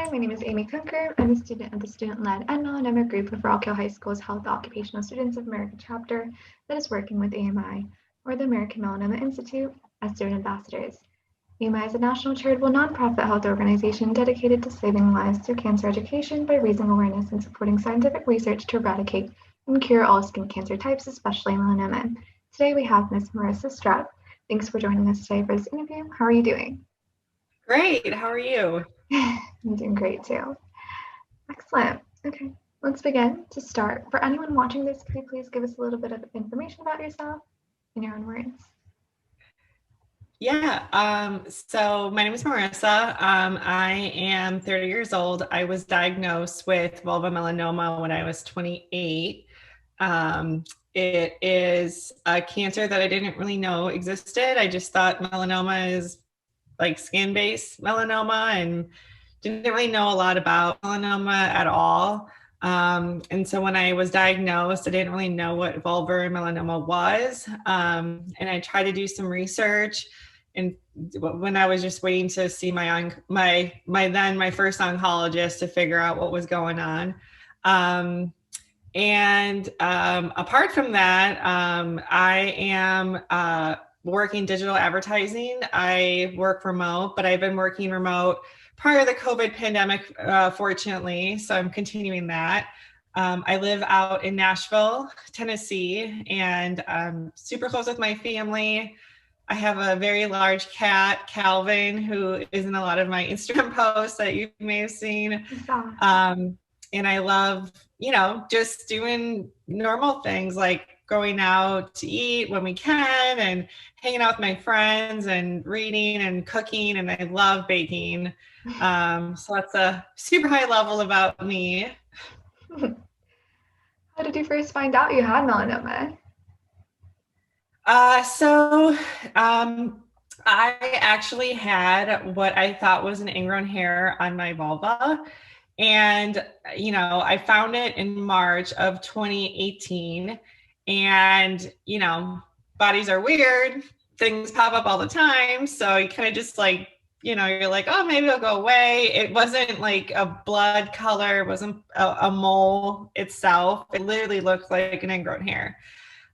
Hi, my name is Amy Kunkur. I'm a student of the student-led and melanoma group of Rock Hill High School's Health Occupational Students of America chapter that is working with AMI, or the American Melanoma Institute, as student ambassadors. AMI is a national charitable nonprofit health organization dedicated to saving lives through cancer education by raising awareness and supporting scientific research to eradicate and cure all skin cancer types, especially melanoma. Today we have Ms. Marisa Strupp. Thanks for joining us today for this interview. How are you doing? Great. How are you? I'm doing great too. Excellent. Okay, let's begin. To start, for anyone watching this, could you please give us a little bit of information about yourself in your own words? Yeah. So my name is Marissa. I am 30 years old. I was diagnosed with vulvar melanoma when I was 28. It is a cancer that I didn't really know existed. I just thought melanoma is like skin-based melanoma and didn't really know a lot about melanoma at all. And so when I was diagnosed, I didn't really know what vulvar melanoma was. And I tried to do some research. And when I was just waiting to see my first oncologist to figure out what was going on. Apart from that, I am working digital advertising. I work remote, but I've been working remote prior to the COVID pandemic, fortunately. So I'm continuing that. I live out in Nashville, Tennessee, and I'm super close with my family. I have a very large cat, Calvin, who is in a lot of my Instagram posts that you may have seen. And I love, just doing normal things like going out to eat when we can and hanging out with my friends and reading and cooking. And I love baking. So that's a super high level about me. How did you first find out you had melanoma? I actually had what I thought was an ingrown hair on my vulva. And, I found it in March of 2018. And, bodies are weird. Things pop up all the time. So you kind of just like, you're like, oh, maybe it'll go away. It wasn't like a blood color. It wasn't a mole itself. It literally looked like an ingrown hair.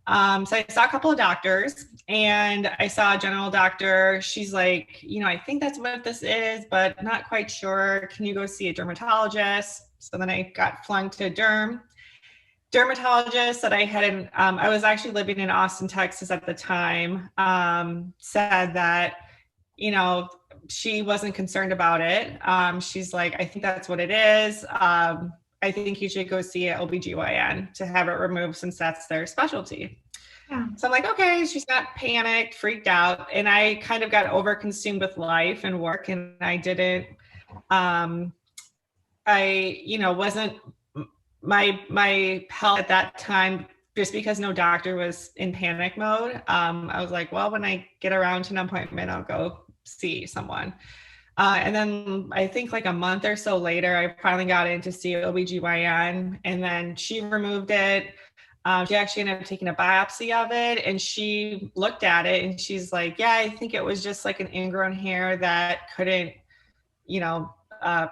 So I saw a couple of doctors and I saw a general doctor. She's like, I think that's what this is, but not quite sure. Can you go see a dermatologist? So then I got flunked to a dermatologist that I was actually living in Austin, Texas at the time, said that, she wasn't concerned about it. She's like, I think that's what it is. I think you should go see an OBGYN to have it removed since that's their specialty. Yeah. So I'm like, okay, she's not panicked, freaked out. And I kind of got overconsumed with life and work. And I didn't, wasn't my health at that time, just because no doctor was in panic mode. I was like, well, when I get around to an appointment, I'll go see someone. And then I think like a month or so later, I finally got in to see OBGYN, and then she removed it. She actually ended up taking a biopsy of it, and she looked at it and she's like, yeah, I think it was just like an ingrown hair that couldn't,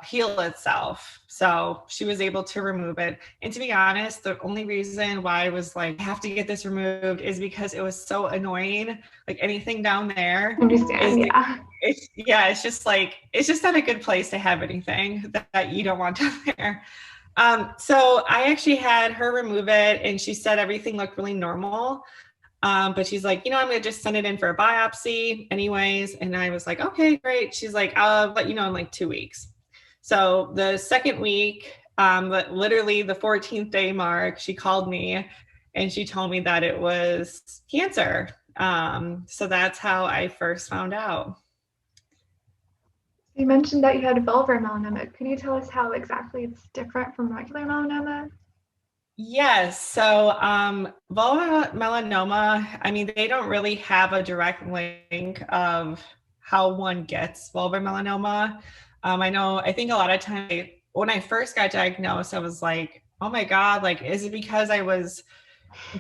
heal itself. So she was able to remove it. And to be honest, the only reason why I was like, I have to get this removed is because it was so annoying. Like anything down there. It's just like, it's just not a good place to have anything that you don't want down there. So I actually had her remove it, and she said everything looked really normal. But she's like, I'm going to just send it in for a biopsy anyways. And I was like, okay, great. She's like, I'll let you know in like 2 weeks. So the second week, literally the 14th day mark, she called me and she told me that it was cancer. So that's how I first found out. You mentioned that you had vulvar melanoma. Can you tell us how exactly it's different from regular melanoma? Yes. So vulvar melanoma, I mean, they don't really have a direct link of how one gets vulvar melanoma. I think a lot of times when I first got diagnosed, I was like, oh my God, like, is it because I was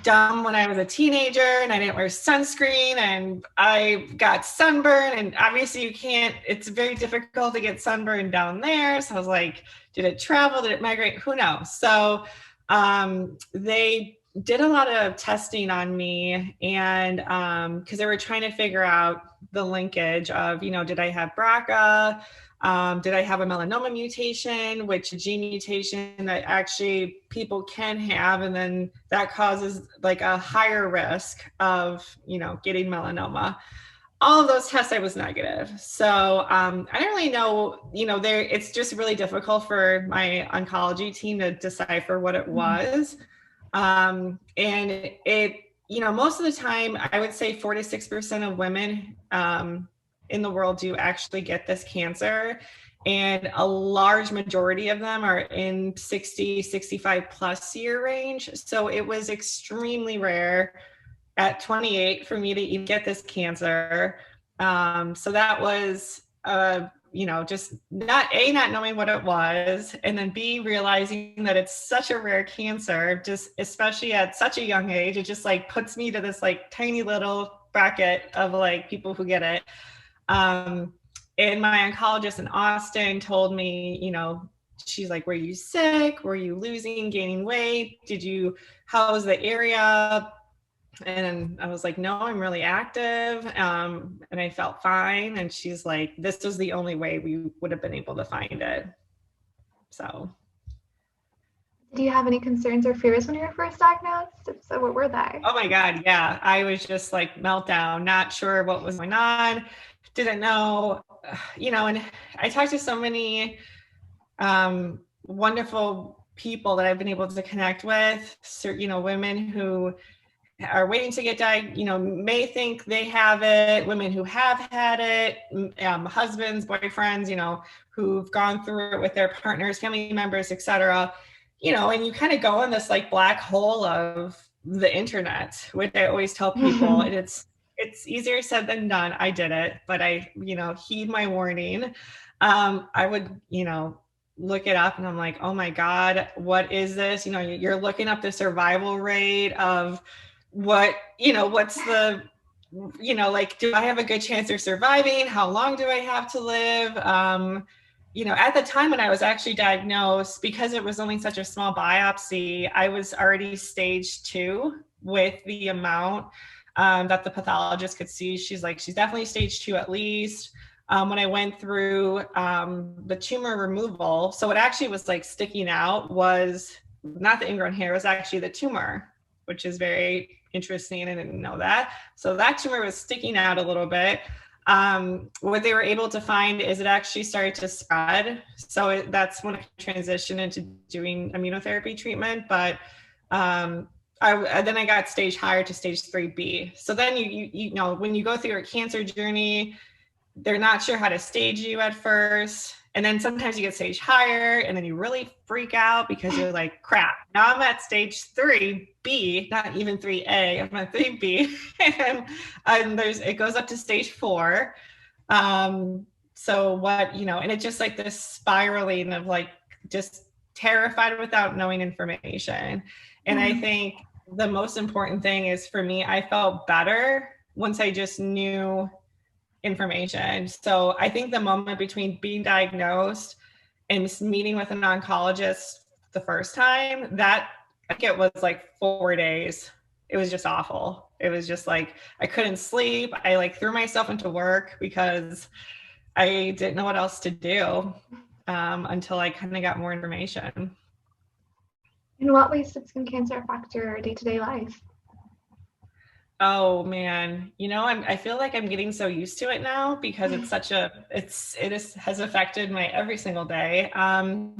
dumb when I was a teenager and I didn't wear sunscreen and I got sunburn, and obviously you can't, it's very difficult to get sunburn down there. So I was like, did it travel? Did it migrate? Who knows? So they did a lot of testing on me, and because they were trying to figure out the linkage of, did I have BRCA? Did I have a melanoma mutation, which a gene mutation that actually people can have, and then that causes like a higher risk of, getting melanoma. All of those tests I was negative. So I don't really know, there, it's just really difficult for my oncology team to decipher what it was. And it, most of the time, I would say 4 to 6% of women in the world do actually get this cancer. And a large majority of them are in 60, 65 plus year range. So it was extremely rare at 28 for me to even get this cancer. So that was, just not knowing what it was, and then B, realizing that it's such a rare cancer, just especially at such a young age, it just like puts me to this like tiny little bracket of like people who get it. And my oncologist in Austin told me, she's like, were you sick? Were you losing, gaining weight? How was the area? And I was like, no, I'm really active. And I felt fine. And she's like, this was the only way we would have been able to find it. So. Did you have any concerns or fears when you were first diagnosed? If so, what were they? Oh my God. Yeah. I was just like meltdown, not sure what was going on. Didn't know, and I talked to so many wonderful people that I've been able to connect with, women who are waiting to get diagnosed, may think they have it, women who have had it, husbands, boyfriends, who've gone through it with their partners, family members, etc. And you kind of go in this like black hole of the internet, which I always tell people, and it's easier said than done. I did it, but I, heed my warning. I would, look it up and I'm like, oh my God, what is this? You're looking up the survival rate of what's the, like, do I have a good chance of surviving? How long do I have to live? At the time when I was actually diagnosed, because it was only such a small biopsy, I was already stage 2 with the amount that the pathologist could see. She's like, she's definitely stage 2 at least. When I went through the tumor removal, so it actually was like sticking out was not the ingrown hair, it was actually the tumor, which is very interesting. I didn't know that. So that tumor was sticking out a little bit. What they were able to find is it actually started to spread. So that's when I transitioned into doing immunotherapy treatment. But then I got stage higher to stage 3B. So then you know, when you go through your cancer journey, they're not sure how to stage you at first. And then sometimes you get stage higher and then you really freak out because you're like, crap, now I'm at stage 3B, not even 3A, I'm at 3B. and it goes up to stage 4. So what, and it's just like this spiraling of like, just terrified without knowing information. And I think the most important thing is for me, I felt better once I just knew information. So I think the moment between being diagnosed and meeting with an oncologist the first time, that I think it was like 4 days. It was just awful. It was just like, I couldn't sleep. I like threw myself into work because I didn't know what else to do until I kind of got more information. In what ways did skin cancer affect your day-to-day life? Oh man, I feel like I'm getting so used to it now because it's has affected my every single day. I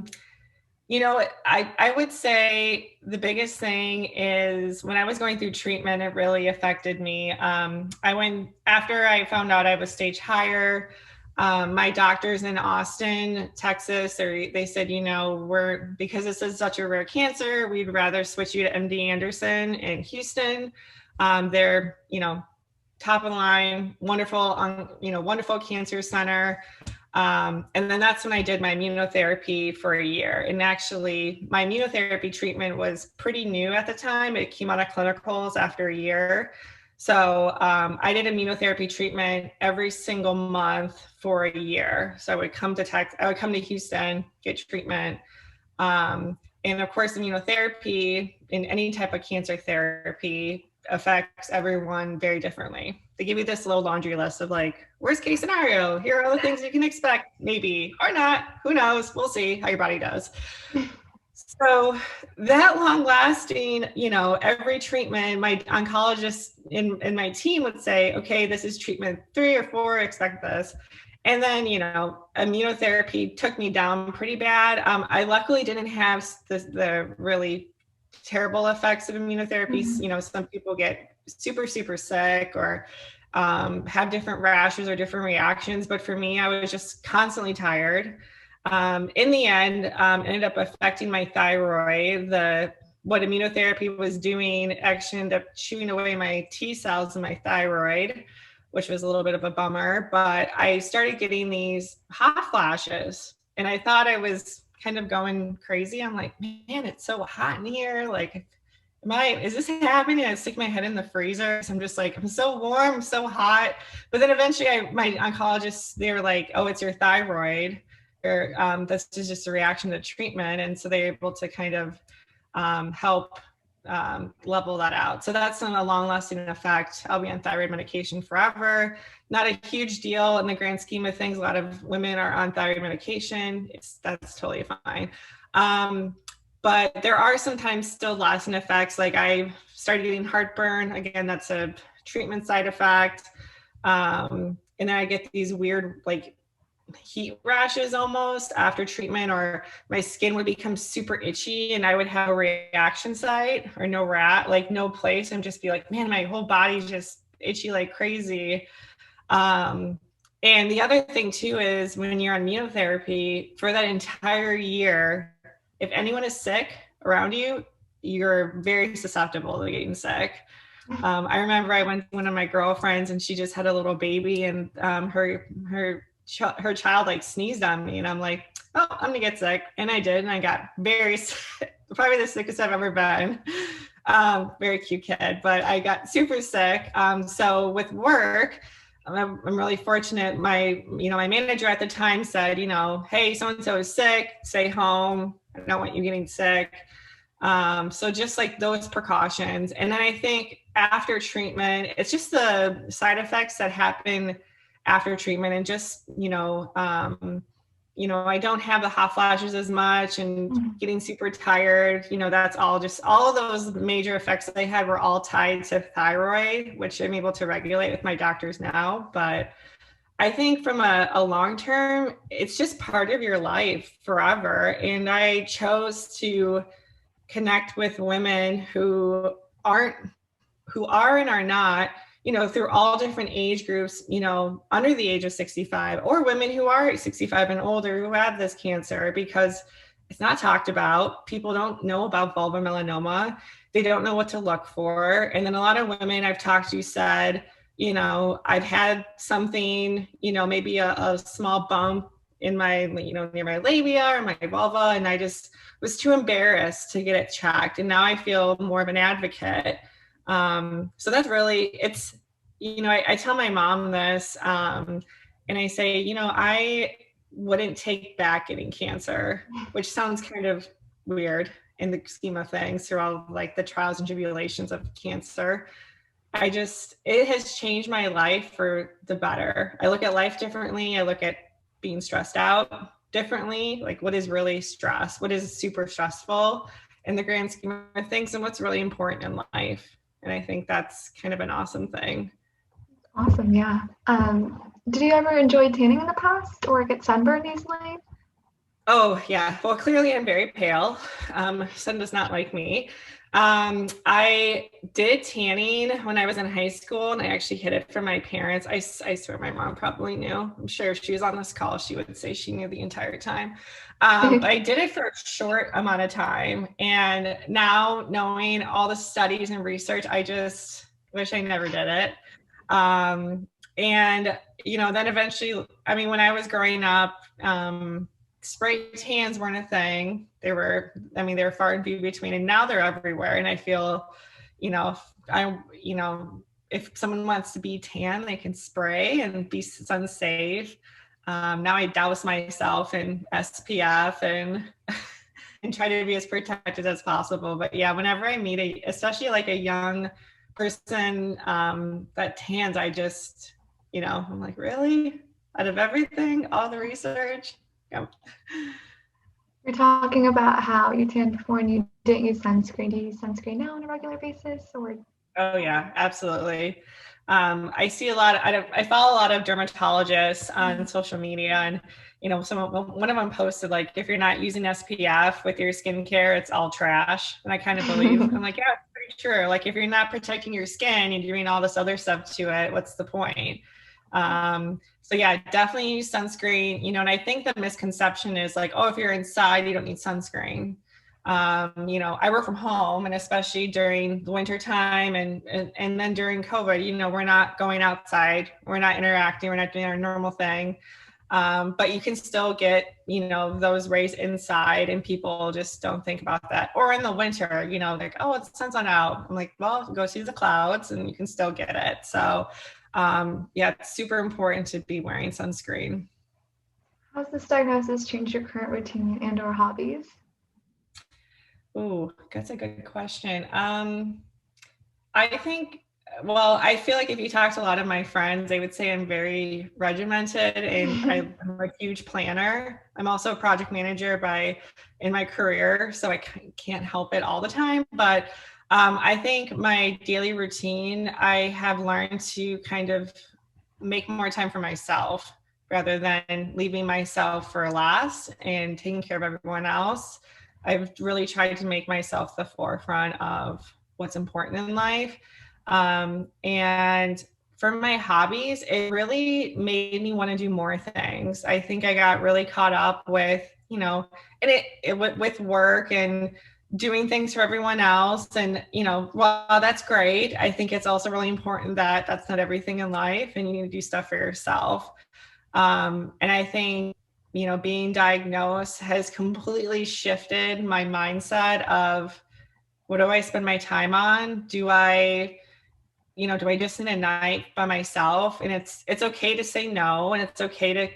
would say the biggest thing is when I was going through treatment, it really affected me. After I found out I was stage higher, my doctors in Austin, Texas, they said, because this is such a rare cancer, we'd rather switch you to MD Anderson in Houston. They're, top of the line, wonderful, wonderful cancer center. And then that's when I did my immunotherapy for a year. And actually, my immunotherapy treatment was pretty new at the time. It came out of clinicals after a year. So I did immunotherapy treatment every single month for a year. So I would come to Houston, get treatment. And of course, immunotherapy in any type of cancer therapy affects everyone very differently. They give you this little laundry list of like, worst case scenario, here are all the things you can expect, maybe, or not, who knows, we'll see how your body does. So that long lasting, every treatment, my oncologist in my team would say, okay, this is treatment 3 or 4, expect this. And then, immunotherapy took me down pretty bad. I luckily didn't have the really terrible effects of immunotherapy. Mm-hmm. Some people get super, super sick or have different rashes or different reactions. But for me, I was just constantly tired. In the end, ended up affecting my thyroid. What immunotherapy was doing actually ended up chewing away my T cells in my thyroid, which was a little bit of a bummer. But I started getting these hot flashes, and I thought I was kind of going crazy. I'm like, man, it's so hot in here. Like, is this happening? I stick my head in the freezer. So I'm just like, I'm so warm, so hot. But then eventually my oncologist, they were like, oh, it's your thyroid. Or this is just a reaction to treatment. And so they're able to kind of help level that out. So that's a long lasting effect. I'll be on thyroid medication forever. Not a huge deal in the grand scheme of things. A lot of women are on thyroid medication. That's totally fine. But there are sometimes still lasting effects. Like I started getting heartburn. Again, that's a treatment side effect. And then I get these weird, like heat rashes almost after treatment, or my skin would become super itchy and I would have a reaction site or no place, and just be like, man, my whole body's just itchy like crazy. And the other thing too is when you're on immunotherapy for that entire year, if anyone is sick around you, you're very susceptible to getting sick. I remember I went to one of my girlfriends and she just had a little baby, and her child like sneezed on me, and I'm like, oh, I'm gonna get sick. And I did, and I got very sick, probably the sickest I've ever been. Very cute kid, but I got super sick. So with work, I'm really fortunate. My manager at the time said, hey, so-and-so is sick, stay home. I don't want you getting sick. So just like those precautions. And then I think after treatment, it's just the side effects that happen after treatment, and just, I don't have the hot flashes as much and getting super tired. That's all of those major effects that I had were all tied to thyroid, which I'm able to regulate with my doctors now. But I think from a long term, it's just part of your life forever. And I chose to connect with women who are and are not, through all different age groups, under the age of 65, or women who are 65 and older who have this cancer, because it's not talked about. People don't know about vulvar melanoma. They don't know what to look for. And then a lot of women I've talked to said, I've had something, maybe a small bump in my, near my labia or my vulva, and I just was too embarrassed to get it checked. And now I feel more of an advocate. So that's really, it's, I tell my mom this, and I say, I wouldn't take back getting cancer, which sounds kind of weird in the scheme of things, through all like the trials and tribulations of cancer. It has changed my life for the better. I look at life differently. I look at being stressed out differently. Like, what is really stress? What is super stressful in the grand scheme of things, and what's really important in life? And I think that's kind of an awesome thing. Awesome, yeah. Did you ever enjoy tanning in the past or get sunburned easily? Oh, yeah. Well, clearly I'm very pale. Sun does not like me. I did tanning when I was in high school, and I actually hid it from my parents. I swear my mom probably knew. I'm sure if she was on this call, she would say she knew the entire time. But I did it for a short amount of time. And now, knowing all the studies and research, I just wish I never did it. And, then eventually, I mean, when I was growing up, spray tans weren't a thing. They were far and few between, and now they're everywhere. And I feel, if if someone wants to be tan, they can spray and be sun safe. Now I douse myself in SPF and and try to be as protected as possible. But yeah, whenever I meet especially like a young person that tans, I just, I'm like, really? Out of everything, all the research? Yeah. You're talking about how you tanned before and you didn't use sunscreen. Do you use sunscreen now on a regular basis, or? Oh yeah, absolutely. I see a lot. I follow a lot of dermatologists on social media, and one of them posted like, if you're not using SPF with your skincare, it's all trash. And I kind of believe. I'm like, yeah, it's pretty true. Like, if you're not protecting your skin and doing all this other stuff to it, what's the point? So yeah, definitely use sunscreen. And I think the misconception is like, oh, if you're inside, you don't need sunscreen. I work from home, and especially during the winter time and then during COVID, we're not going outside, we're not interacting, we're not doing our normal thing. But you can still get, those rays inside, and people just don't think about that. Or in the winter, like, oh, the sun's not out. I'm like, well, go see the clouds and you can still get it. So yeah, it's super important to be wearing sunscreen. How's this diagnosis changed your current routine and or hobbies? Oh, that's a good question. I think, well, I feel like if you talk to a lot of my friends, they would say I'm very regimented and I'm a huge planner. I'm also a project manager in my career, so I can't help it all the time. But I think my daily routine, I have learned to kind of make more time for myself rather than leaving myself for last and taking care of everyone else. I've really tried to make myself the forefront of what's important in life. And for my hobbies, it really made me want to do more things. I think I got really caught up with, with work and doing things for everyone else. And, while that's great, I think it's also really important that that's not everything in life and you need to do stuff for yourself. And I think, being diagnosed has completely shifted my mindset of what do I spend my time on? Do I just need a night by myself? And it's okay to say no, and it's okay to,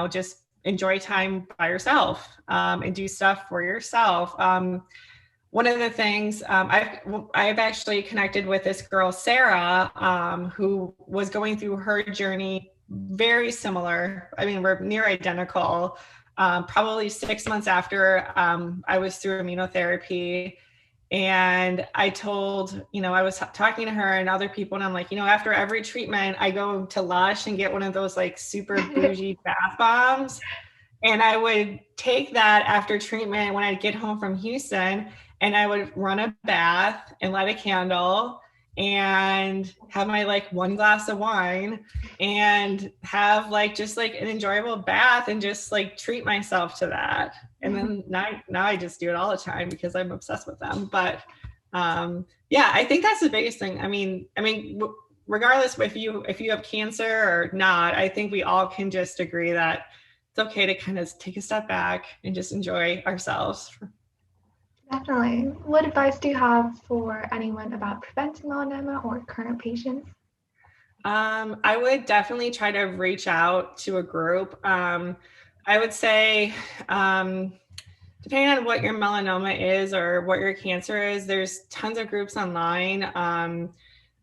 just enjoy time by yourself and do stuff for yourself. One of the things I've actually connected with this girl, Sarah, who was going through her journey very similar. I mean, we're near identical. Probably 6 months after I was through immunotherapy. And I I was talking to her and other people, and I'm like, after every treatment, I go to Lush and get one of those like super bougie bath bombs. And I would take that after treatment when I'd get home from Houston, and I would run a bath and light a candle and have my like one glass of wine and have like just like an enjoyable bath and just like treat myself to that. And then now I just do it all the time because I'm obsessed with them. But yeah, I think that's the biggest thing. I mean, regardless if you have cancer or not, I think we all can just agree that it's okay to kind of take a step back and just enjoy ourselves. Definitely. What advice do you have for anyone about preventing melanoma or current patients? I would definitely try to reach out to a group. I would say, depending on what your melanoma is or what your cancer is, there's tons of groups online.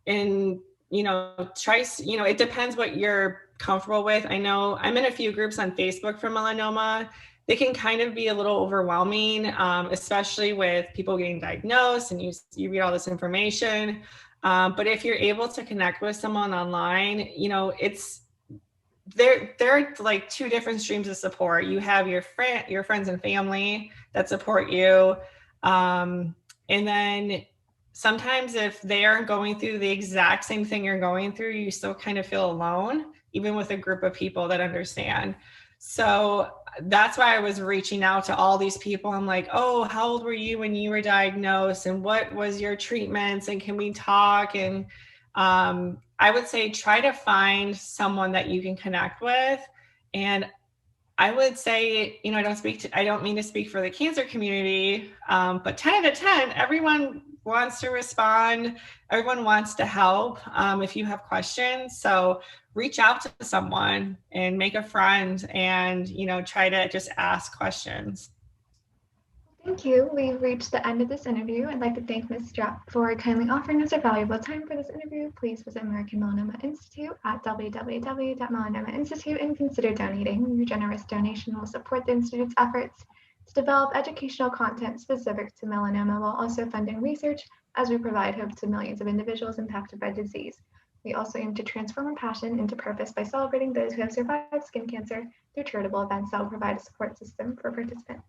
And, it depends what you're comfortable with. I know I'm in a few groups on Facebook for melanoma. They can kind of be a little overwhelming, especially with people getting diagnosed and you read all this information. But if you're able to connect with someone online, there are like two different streams of support. You have your friends and family that support you. And then sometimes if they aren't going through the exact same thing you're going through, you still kind of feel alone, even with a group of people that understand. So that's why I was reaching out to all these people. I'm like, oh, how old were you when you were diagnosed? And what was your treatments? And can we talk? And I would say try to find someone that you can connect with. And I would say, I don't mean to speak for the cancer community, but 10 out of 10, everyone wants to respond. Everyone wants to help if you have questions. So reach out to someone and make a friend and, try to just ask questions. Thank you. We've reached the end of this interview. I'd like to thank Ms. Strupp for kindly offering us her valuable time for this interview. Please visit American Melanoma Institute at www.melanomainstitute and consider donating. Your generous donation will support the Institute's efforts to develop educational content specific to melanoma while also funding research as we provide hope to millions of individuals impacted by disease. We also aim to transform our passion into purpose by celebrating those who have survived skin cancer through charitable events that will provide a support system for participants.